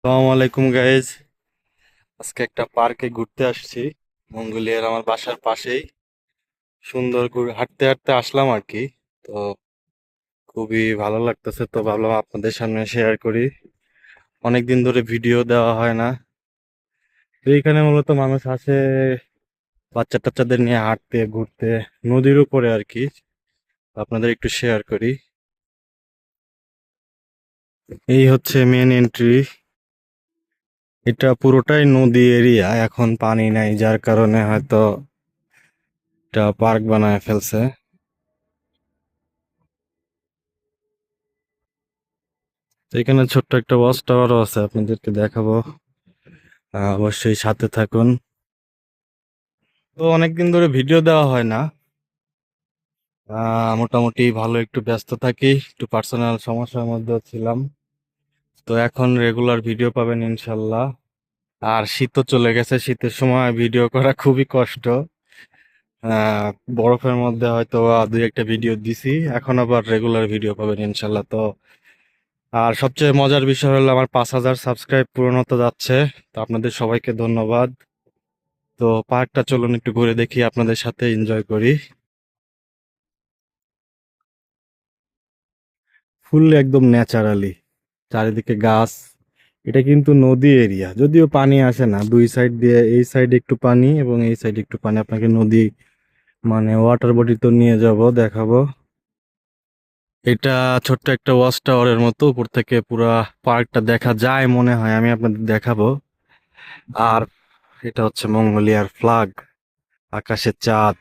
আসসালামু আলাইকুম গাইজ। আজকে একটা পার্কে ঘুরতে আসছি। মঙ্গোলিয়ার আমার বাসার পাশেই। সুন্দর করে হাঁটতে হাঁটতে আসলাম আর কি। তো খুবই ভালো লাগতেছে, তো ভাবলাম আপনাদের সামনে শেয়ার করি। অনেকদিন ধরে ভিডিও দেওয়া হয় না। তো এইখানে মূলত মানুষ আসে বাচ্চা টাচ্চাদের নিয়ে হাঁটতে ঘুরতে, নদীর উপরে আর কি। আপনাদের একটু শেয়ার করি। এই হচ্ছে মেন এন্ট্রি। এটা পুরোটাই নদী এরিয়া, এখন পানি নাই যার কারণে হয়তো এটা পার্ক বানায় ফেলছে। তো এখানে ছোট্ট একটা ওয়াচ টাওয়ারও আছে, আপনাদেরকে দেখাবো। অবশ্যই সাথে থাকুন। তো অনেকদিন ধরে ভিডিও দেওয়া হয় না। মোটামুটি ভালো একটু ব্যস্ত থাকি, একটু পার্সোনাল সমস্যার মধ্যে ছিলাম। তো এখন রেগুলার ভিডিও পাবেন ইনশাল্লাহ। আর শীত তো চলে গেছে, শীতের সময় ভিডিও করা খুবই কষ্ট। আহ বরফের মধ্যে হয়তো দুই একটা ভিডিও দিছি, এখন আবার রেগুলার ভিডিও পাবেন ইনশাল্লাহ। তো আর সবচেয়ে মজার বিষয় হলো আমার 5,000 সাবস্ক্রাইব পূরণ হতে যাচ্ছে। তো আপনাদের সবাইকে ধন্যবাদ। তো পার্কটা চলুন একটু ঘুরে দেখি, আপনাদের সাথে এনজয় করি। ফুল একদম ন্যাচারালি, চারিদিকে গাছ। এটা কিন্তু নদী এরিয়া, যদিও পানি আসে না, দুই সাইড দিয়ে, এই সাইড একটু পানি এবং এই সাইড একটু পানি। আপনাকে নদী মানে ওয়াটার বডি তো নিয়ে যাব, দেখাবো। এটা ছোট্ট একটা ওয়াচ টাওয়ারের মতো, উপর থেকে পুরা পার্কটা দেখা যায় মনে হয়, আমি আপনাদের দেখাবো। আর এটা হচ্ছে মঙ্গোলিয়ার ফ্ল্যাগ, আকাশে চাঁদ।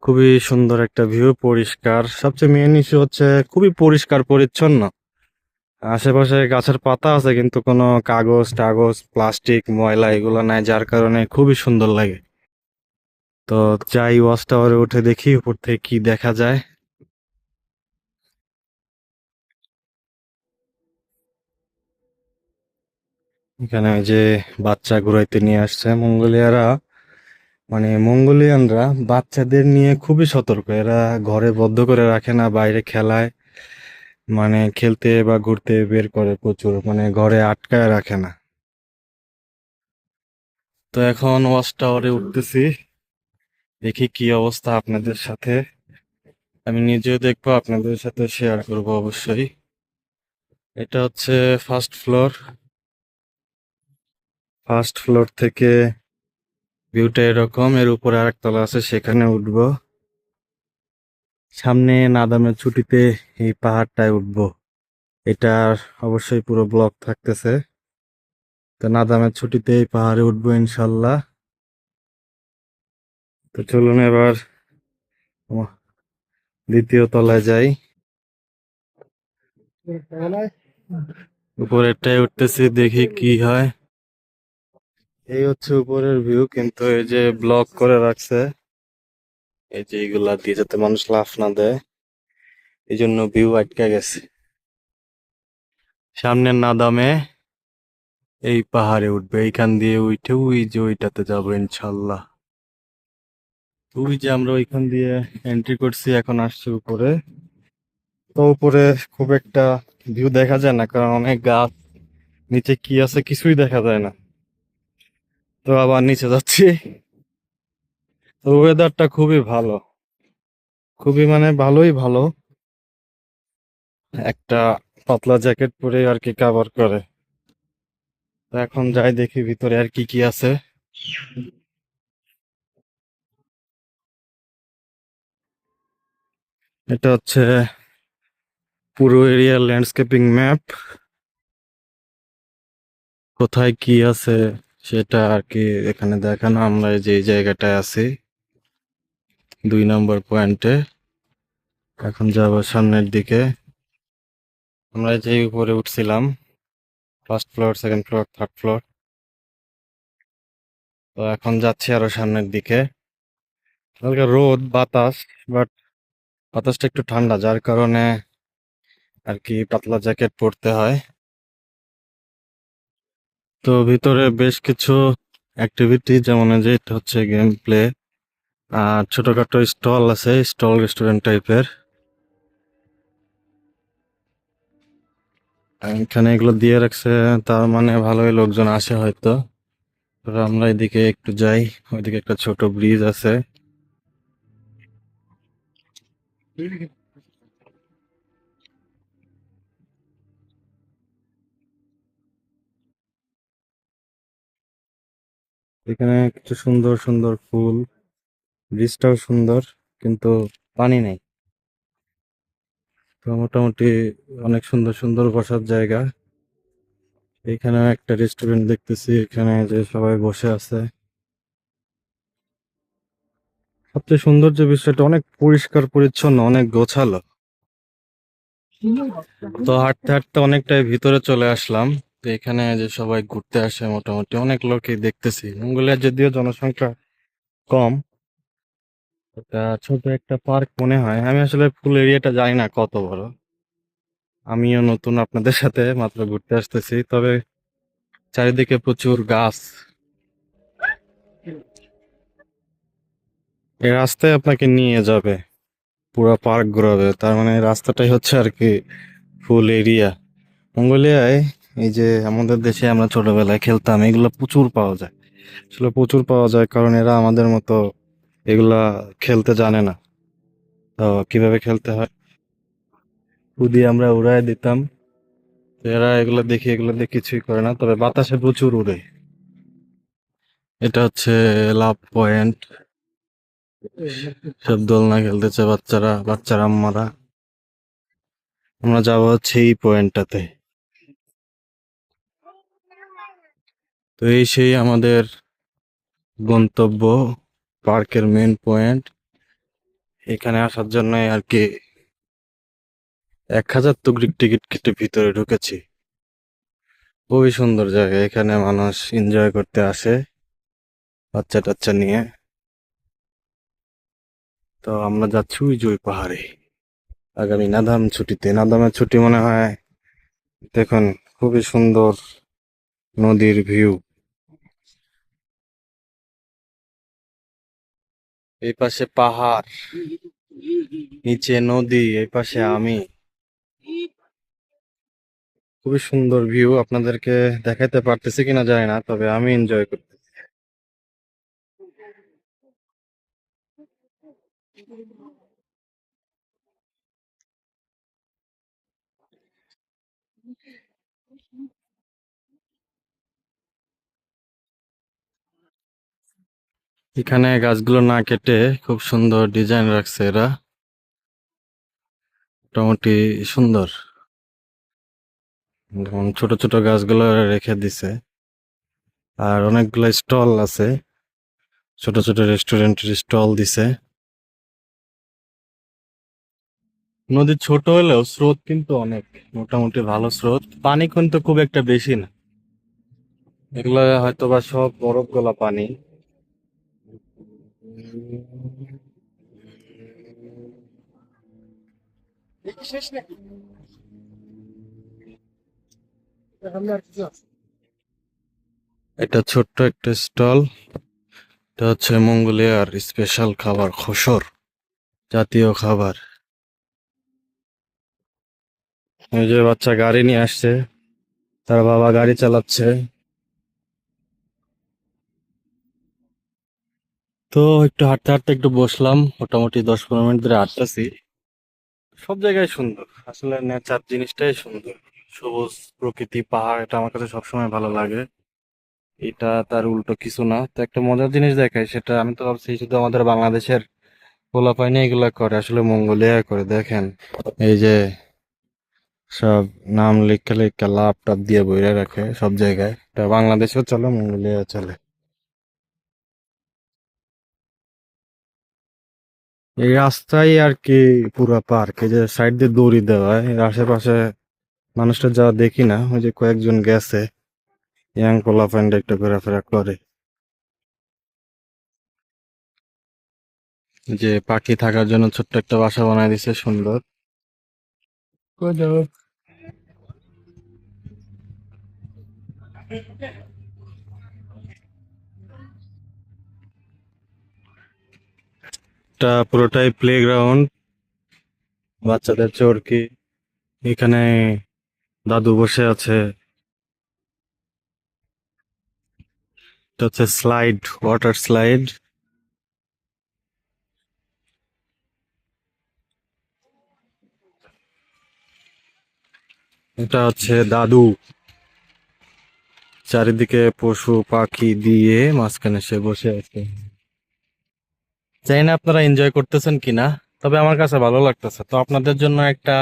খুবই সুন্দর একটা ভিউ, পরিষ্কার। সবচেয়ে মেন ইস্যু হচ্ছে খুবই পরিষ্কার পরিচ্ছন্ন। আশেপাশে গাছের পাতা আছে কিন্তু কোনো কাগজ টাগজ প্লাস্টিক ময়লা এগুলো নাই, যার কারণে খুবই সুন্দর লাগে। তো যাই ওয়াচ টাওয়ারে উঠে দেখি উপর থেকে কি দেখা যায়। এখানে ওই যে বাচ্চা ঘুরাইতে নিয়ে আসছে মঙ্গোলিয়ারা। মানে মঙ্গোলিয়ানরা বাচ্চাদের নিয়ে খুবই সতর্ক, এরা ঘরে বদ্ধ করে রাখে না, বাইরে খেলায় মানে খেলতে বা ঘুরতে বের করে প্রচুর, মানে ঘরে আটকায় রাখে না। তো এখন ওয়াচ টাওয়ারে উঠতেছি, দেখি কি অবস্থা আপনাদের সাথে। আমি নিজেও দেখবো, আপনাদের সাথে শেয়ার করব অবশ্যই। এটা হচ্ছে ফার্স্ট ফ্লোর। ফার্স্ট ফ্লোর থেকে ভিউটা এরকম, এর উপরে আরেকতলা আছে, সেখানে উঠবো। সামনে নাদামের ছুটিতে এই পাহাড়টায় উঠবো। এটার অবশ্যই পুরো ব্লক থাকতেছে। তো নাদামের ছুটিতে এই পাহাড়ে উঠবো ইনশাল্লাহ। তো চলুন এবার দ্বিতীয় তলায় যাই। উপরেরটায় উঠতেছি, দেখি কি হয়। এই হচ্ছে উপরের ভিউ, কিন্তু এই যে ব্লক করে রাখছে, এই যে এগুলা দিয়ে যাতে মানুষ লাফ না দেয়, এই জন্য ভিউ আটকে গেছে। সামনের নাদামে এই পাহাড়ে উঠবে, এইখান দিয়ে উঠে ওই যে ওইটাতে যাবো ইনশাল্লাহ। ওই যে আমরা ওইখান দিয়ে এন্ট্রি করছি, এখন আসছি উপরে। তো উপরে খুব একটা ভিউ দেখা যায় না, কারণ অনেক গাছ, নিচে কি আছে কিছুই দেখা যায় না। তো আবার নিচে যাচ্ছি। তো ওয়েদারটা খুবই ভালো, খুবই মানে ভালোই ভালো। একটা পাতলা জ্যাকেট পরে আর কি কভার করে। তো এখন যাই দেখি ভিতরে আর কি কি আছে। এটা হচ্ছে পুরো এরিয়ার ল্যান্ডস্কেপিং ম্যাপ, কোথায় কি আছে সেটা আর কি এখানে দেখানো। আমরা এই যে এই জায়গাটায় আছি 2 নম্বর পয়েন্টে। এখন যাব সামনের দিকে। আমরা যে উপরে উঠছিলাম, first floor, second floor, third floor. তো এখন যাচ্ছি আরো সামনের দিকে। হালকা রোদ বাতাস, বাট বাতাসটা একটু ঠান্ডা, যার কারণে আর কি পাতলা জ্যাকেট পরতে হয়। তো ভিতরে বেশ কিছু অ্যাক্টিভিটি, যেমন এই যে এটা হচ্ছে গেম প্লে, আর ছোটখাটো স্টল আছে, স্টল রেস্টুরেন্ট টাইপের। এখানে এগুলো দিয়ে রাখছে, তার মানে ভালোই লোকজন আসে হয়তো। তো আমরা এদিকে একটু যাই, ওইদিকে একটা ছোট ব্রিজ আছে। এখানে কিছু সুন্দর সুন্দর ফুল, ব্রিজটাও সুন্দর, কিন্তু পানি নেই। তো মোটামুটি অনেক সুন্দর সুন্দর বসার জায়গা। এখানে একটা রেস্টুরেন্ট দেখতেছি, এখানে যে সবাই বসে আছে। সবচেয়ে সুন্দর যে বিষয়টা, অনেক পরিষ্কার পরিচ্ছন্ন, অনেক গোছালো। তো হাঁটতে হাঁটতে অনেকটাই ভিতরে চলে আসলাম। তো এখানে যে সবাই ঘুরতে আসে, মোটামুটি অনেক লোকই দেখতেছি। মঙ্গোলিয়ার যদিও জনসংখ্যা কম, এটা ছোট একটা পার্ক মনে হয়। আমি আসলে ফুল এরিয়াটা জানি না কত বড়, আমিও নতুন, আপনাদের সাথে মাত্র ঘুরতে আসতেছি। তবে চারিদিকে প্রচুর গাছ। এই রাস্তায় আপনাকে নিয়ে যাবে, পুরো পার্ক ঘোরাবে, তার মানে রাস্তাটাই হচ্ছে আর কি ফুল এরিয়া। মঙ্গোলিয়ায় এই যে আমাদের দেশে আমরা ছোটবেলায় খেলতাম, এগুলো প্রচুর পাওয়া যায়। আসলে প্রচুর পাওয়া যায়, কারণ এরা আমাদের মতো এগুলা খেলতে জানে না। তো কিভাবে খেলতে হয়, যদি আমরা উড়ায় দিতাম, তো এরা এগুলো দিয়ে কিছুই করে না, তবে বাতাসে প্রচুর উড়ে। এটা হচ্ছে লাভ পয়েন্ট, সব দোলনা খেলতেছে বাচ্চারা আম্মারা। আমরা যাবো হচ্ছে এই পয়েন্টটাতে। তো এই সেই আমাদের গন্তব্য, পার্কের মেন পয়েন্ট। এখানে আসার জন্য আর কি 1,000 তুগরিক টিকিট কেটে ভিতরে ঢুকেছি। খুবই সুন্দর জায়গা, এখানে মানুষ এনজয় করতে আসে বাচ্চা টাচ্চা নিয়ে। তো আমরা যাচ্ছি ওই জয় পাহাড়ে আগামী নাদাম ছুটিতে। নাদামের ছুটি মনে হয়, দেখুন খুবই সুন্দর নদীর ভিউ। এই পাশে পাহাড়, নিচে নদী, এই পাশে আমি। খুবই সুন্দর ভিউ, আপনাদেরকে দেখাতে পারতেছি কিনা জানি না, তবে আমি এনজয় করতে। এখানে গাছগুলো না কেটে খুব সুন্দর ডিজাইন রাখছে এরা, মোটামুটি সুন্দর। যেমন ছোট ছোট গাছগুলো এরা রেখে দিছে, আর অনেকগুলো স্টল আছে, ছোট ছোট রেস্টুরেন্টের স্টল দিছে। নদী ছোট হলেও স্রোত কিন্তু অনেক, মোটামুটি ভালো স্রোত। পানি কিন্তু খুব একটা বেশি না, এগুলো হয়তো বা সব বরফ গলা পানি। এটা ছোট্ট একটা স্টল, এটা হচ্ছে মঙ্গোলিয়ার স্পেশাল খাবার খসর, জাতীয় খাবার। এই যে বাচ্চা গাড়ি নিয়ে আসছে, তার বাবা গাড়ি চালাচ্ছে। তো একটু হাঁটতে হাঁটতে একটু বসলাম, মোটামুটি 10-15 মিনিট ধরে হাঁটতেছি। সব জায়গায় সুন্দর, আসলে নেচার জিনিসটাই সুন্দর। সবুজ প্রকৃতি, পাহাড়, এটা আমার কাছে সবসময় ভালো লাগে। এটা তার উল্টো কিছু না। তো একটা মজার জিনিস দেখায়, সেটা আমি তো ভাবছি শুধু আমাদের বাংলাদেশের পোলাপাইনে এগুলা করে, আসলে মঙ্গোলিয়া করে। দেখেন এই যে সব নাম লেখা লেখা লাভ টাপ দিয়ে বইরে রাখে সব জায়গায়, এটা বাংলাদেশেও চলে, মঙ্গোলিয়া চলে। এই রাস্তায় আর কি পুরো পার্ক, এই যে সাইড দিয়ে দড়ি দেওয়া, এর আশেপাশে মানুষটা যা দেখি না, ওই যে কয়েকজন গেছে, ইয়াং পোলাপাইন একটু ঘোরাফেরা করে। যে পাখি থাকার জন্য ছোট্ট একটা বাসা বানায় দিছে, সুন্দর। কই যাবো? এটা পুরোটাই প্লে গ্রাউন্ড, বাচ্চাদের চরকি। এখানে দাদু বসে আছে। এটা হচ্ছে স্লাইড, ওয়াটার স্লাইড। এটা হচ্ছে দাদু, চারিদিকে পশু পাখি দিয়ে মাঝখানে সে বসে আছে। জানি না আপনারা এনজয় করতেছেন কিনা, তবে আমার কাছে ভালো লাগতেছে। তো আপনাদের জন্য একটা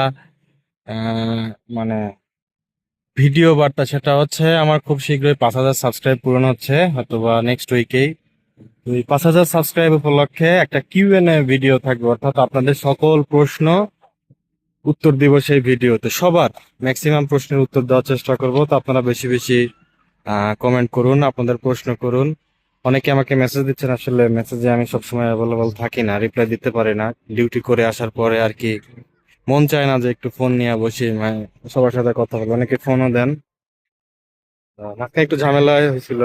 আহ, মানে ভিডিও বার্তা, সেটা হচ্ছে আমার খুব শীঘ্রই 5,000 সাবস্ক্রাইব পূরণ হচ্ছে, অথবা নেক্সট উইকেই। ওই 5,000 সাবস্ক্রাইব উপলক্ষে একটা কিউএনএ ভিডিও থাকবে, অর্থাৎ আপনাদের সকল প্রশ্ন উত্তর দিব সেই ভিডিওতে। সবার ম্যাক্সিমাম প্রশ্নের উত্তর দেওয়ার চেষ্টা করব। তো আপনারা বেশি বেশি কমেন্ট করুন, আপনাদের প্রশ্ন করুন। অনেকে আমাকে মেসেজ দিচ্ছেন, আসলে মেসেজে আমি সবসময় অ্যাভেলেবল থাকি না, রিপ্লাই দিতে পারি না। ডিউটি করে আসার পরে আর কি মন চায় না যে একটু ফোন নিয়ে বসি, মানে সবার সাথে কথা বলবো। অনেকে ফোনও দেন। মাঝখানে একটু ঝামেলা হয়েছিল।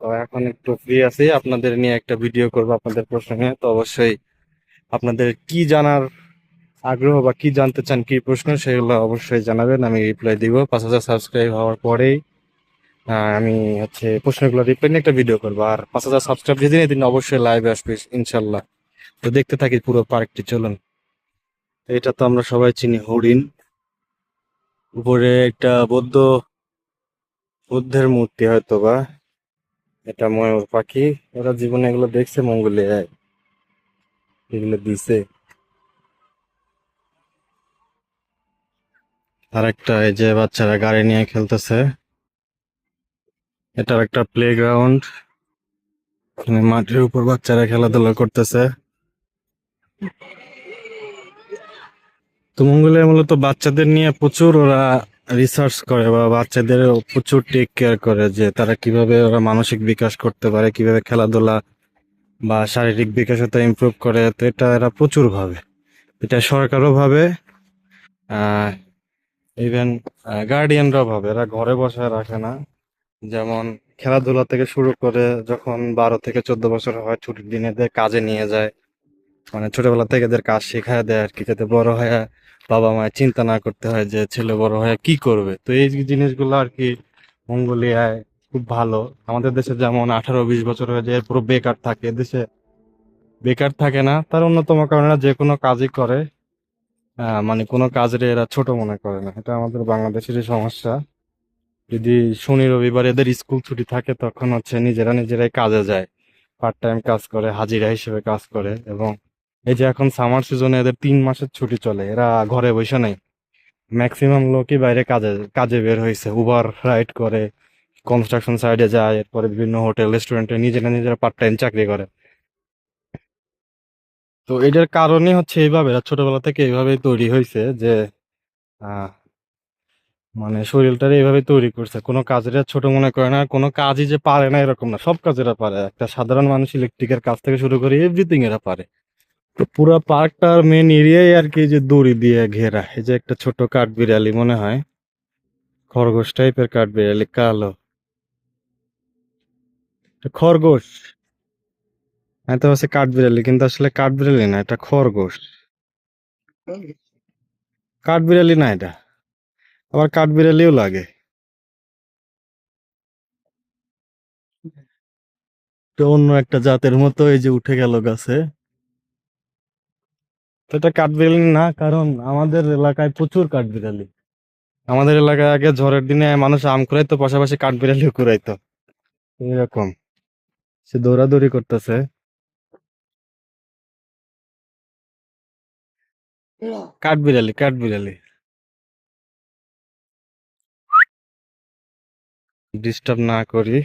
তো এখন একটু ফ্রি আছি, আপনাদের নিয়ে একটা ভিডিও করবো, আপনাদের প্রশ্ন নিয়ে। তো অবশ্যই আপনাদের কি জানার আগ্রহ বা কি জানতে চান, কি প্রশ্ন, সেগুলো অবশ্যই জানাবেন, আমি রিপ্লাই দিব। 5,000 সাবস্ক্রাইব হওয়ার পরেই আমি হচ্ছে প্রশ্নগুলো রিপ্লাই নিয়ে একটা ভিডিও করবো। আর 5,000 সাবস্ক্রাইব যেদিন, এদিন অবশ্যই লাইভে আসবে ইনশাল্লাহ। তো দেখতে থাকি পুরো পার্কটি, চলুন। এটা তো আমরা সবাই চিনি, হরিণ। উপরে একটা বুদ্ধের মূর্তি হয়তো বা। এটা ময়ূর পাখি। ওরা জীবনে এগুলো দেখছে মঙ্গোলিয়ায়, এগুলো দিছে। আর একটা এই যে বাচ্চারা গাড়ি নিয়ে খেলতেছে, এটার একটা প্লে গ্রাউন্ড। এখানে মাটির উপর বাচ্চারা খেলাধুলা করতেছে। তো মঙ্গোলিয়া মূলত বাচ্চাদের নিয়ে প্রচুর ওরা রিসার্চ করে, বা বাচ্চাদের প্রচুর টেক কেয়ার করে, যে তারা কিভাবে ওরা মানসিক বিকাশ করতে পারে, কিভাবে খেলাধুলা বা শারীরিক বিকাশতা ইমপ্রুভ করে। তো এটা এরা প্রচুর ভাবে, এটা সরকারও ভাবে, আহ ইভেন গার্ডিয়ানরাও ভাবে। এরা ঘরে বসায় রাখে না। যেমন খেলাধুলা থেকে শুরু করে, যখন 12 থেকে 14 বছর হয় ছুটির দিনে এদের কাজে নিয়ে যায়। মানে ছোটবেলা থেকে এদের কাজ শেখায় দেয় আর কি, যাতে বড় হয়ে বাবা মায়ের চিন্তা না করতে হয় যে ছেলে বড় হয়ে কি করবে। তো এই জিনিসগুলো আর কি মঙ্গোলিয়ায় খুব ভালো। আমাদের দেশে যেমন 18-20 বছর হয়ে যায় পুরো বেকার থাকে, এদেশে বেকার থাকে না। তার অন্যতম কারণ এরা যে কোনো কাজই করে, মানে কোনো কাজের এরা ছোট মনে করে না। এটা আমাদের বাংলাদেশেরই সমস্যা। যদি শনি রবিবার এদের স্কুল ছুটি থাকে, তখন হচ্ছে নিজেরা নিজেরাই কাজে যায়, পার্ট টাইম কাজ করে, হাজিরা হিসেবে কাজ করে। এবং এই যে এখন সামার সিজনে এদের 3 মাসের ছুটি চলে, এরা ঘরে বসে নাই। ম্যাক্সিমাম লোকই বাইরে কাজে কাজে বের হয়েছে, উবার রাইড করে, কনস্ট্রাকশন সাইডে যায়, এরপরে বিভিন্ন হোটেল রেস্টুরেন্টে নিজেরা নিজেরা পার্ট টাইম চাকরি করে। তো এটার কারণই হচ্ছে এইভাবে, এরা ছোটবেলা থেকে এইভাবেই তৈরি হয়েছে যে আহ মানে শরীরটারে এইভাবে তৈরি করছে, কোনো কাজের আর ছোট মনে করে না। কোনো কাজই যে পারে না এরকম না, সব কাজ এরা পারে। একটা সাধারণ মানুষ ইলেকট্রিকের কাজ থেকে শুরু করে এভরিথিং এরা পারে। তো পুরো পার্কটার মেন এরিয়াই আর কি যে দড়ি দিয়ে ঘেরা। এই যে একটা ছোট কাঠবিড়ালি মনে হয়, খরগোশ টাইপের কাঠবিড়ালি, কালো। এটা খরগোশ। হ্যাঁ, তো হচ্ছে কাঠবিড়ালি, কিন্তু আসলে কাঠবিড়ালি না, এটা খরগোশ। কাঠবিড়ালি না এটা, আবার কাঠবিড়ালিও লাগে। তো অন্য একটা জাতের মতো এই যে উঠে গেল গাছে। তো এটা কাঠবিড়ালি না, কারণ আমাদের এলাকায় প্রচুর কাঠবিড়ালি। আমাদের এলাকায় আগে ঝড়ের দিনে মানুষ আম কুড়াইতো, পাশাপাশি কাঠবিড়ালিও কুড়াইতো। এরকম সে দৌড়াদৌড়ি করতেছে। কাঠবিড়ালি, কাঠবিড়ালি। ডিস্টার্ব না করি।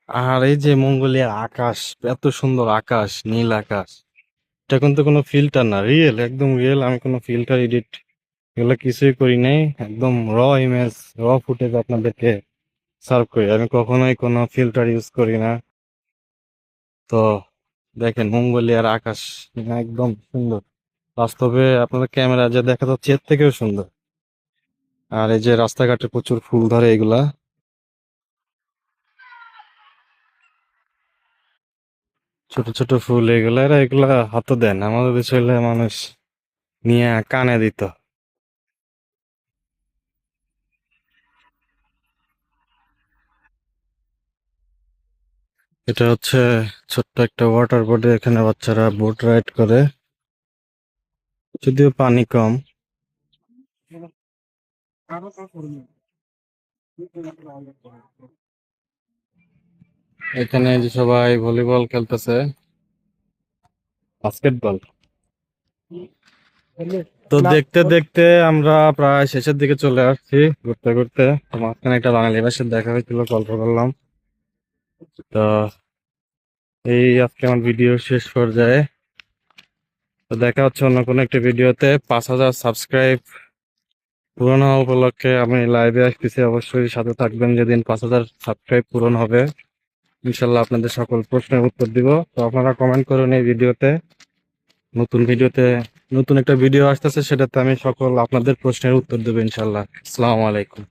আর এই যে মঙ্গোলিয়ার আকাশ, এত সুন্দর আকাশ, নীল আকাশ। এটা কিন্তু কোনো ফিল্টার না, রিয়েল, একদম রিয়েল। আমি কোনো ফিল্টার এডিট এগুলো কিছুই করি নাই, একদম র ইমেজ, র ফুটেজ আপনাদেরকে সার্ভ করি। আমি কখনোই কোনো ফিল্টার ইউজ করি না। তো দেখেন মঙ্গোলিয়ার আকাশ, একদম সুন্দর। বাস্তবে আপনাদের ক্যামেরা যে দেখা যাচ্ছে এর থেকেও সুন্দর। আর এই যে রাস্তাঘাটে প্রচুর ফুল ধরে এগুলা, ছোট ছোট ফুল এগুলা। এরা এগুলা হাতে দেন, আমাদের দেশে হলে মানুষ নিয়ে কানে দিত। এটা হচ্ছে ছোট্ট একটা ওয়াটার বোর্ডে, এখানে বাচ্চারা বোট রাইড করে, যদিও পানি কম। এখানে যে সবাই ভলিবল খেলতেছে, বাস্কেটবল। তো দেখতে দেখতে আমরা প্রায় শেষের দিকে চলে আসছি ঘুরতে ঘুরতে। তো মাঝখানে একটা বাঙালি ভাষার দেখা হয়েছিল, গল্প করলাম। তো এই আজকে আমার ভিডিও শেষ পর্যায়ে। তো দেখা হচ্ছে অন্য কোনো একটা ভিডিওতে। 5,000 সাবস্ক্রাইব পূরণ হওয়া উপলক্ষে আমি লাইভে আসতেছি, অবশ্যই সাথে থাকবেন। যেদিন 5,000 সাবস্ক্রাইব পূরণ হবে ইনশাল্লাহ আপনাদের সকল প্রশ্নের উত্তর দিব। তো আপনারা কমেন্ট করুন এই ভিডিওতে। ভিডিওতে নতুন একটা ভিডিও আসতেছে, সেটাতে আমি সকল আপনাদের প্রশ্নের উত্তর দেবো ইনশাল্লাহ। আসসালামু আলাইকুম।